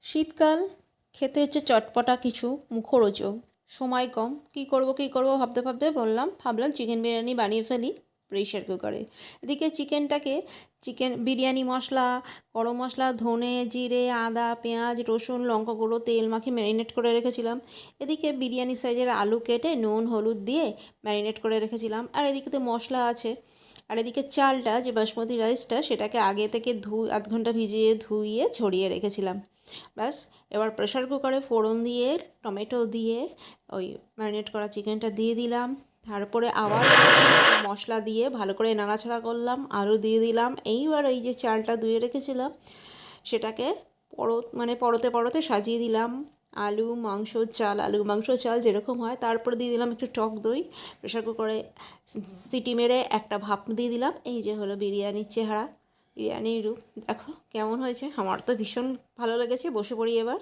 শীতকাল, খেতে হচ্ছে চটপটা কিছু, মুখরোচক। সময় কম, কী করব ভাবলাম চিকেন বিরিয়ানি বানিয়ে ফেলি প্রেশার কুকারে। এদিকে চিকেন বিরিয়ানি মশলা, গরম মশলা, ধনে, জিরে, আদা, পেঁয়াজ, রসুন, লঙ্কা গুঁড়ো, তেল মাখিয়ে ম্যারিনেট করে রেখেছিলাম। এদিকে বিরিয়ানি সাইজের আলু কেটে নুন হলুদ দিয়ে ম্যারিনেট করে রেখেছিলাম। আর এদিকে তো মশলা আছে। আর এদিকে চালটা, যে বাসমতি রাইসটা, সেটাকে আগে থেকে আধ ঘন্টা ভিজিয়ে ধুইয়ে ছড়িয়ে রেখেছিলাম। ব্যাস, এবার প্রেশার কুকারে ফোড়ন দিয়ে, টমেটো দিয়ে, ওই ম্যারিনেট করা চিকেনটা দিয়ে দিলাম। তারপরে আবার মশলা দিয়ে ভালো করে নাড়াচাড়া করলাম, আলু দিয়ে দিলাম। এইবার এই যে চালটা ধুয়ে রেখেছিলাম সেটাকে পরতে পরতে সাজিয়ে দিলাম। আলু মাংস চাল যেরকম হয়। তারপরে দিয়ে দিলাম একটু টক দই। প্রেশার কুকারে সিটি মেরে একটা ভাপ দিয়ে দিলাম। এই যে হলো বিরিয়ানির চেহারা, বিরিয়ানির রূপ। দেখো কেমন হয়েছে, আমার তো ভীষণ ভালো লেগেছে। বসে পড়ি এবার।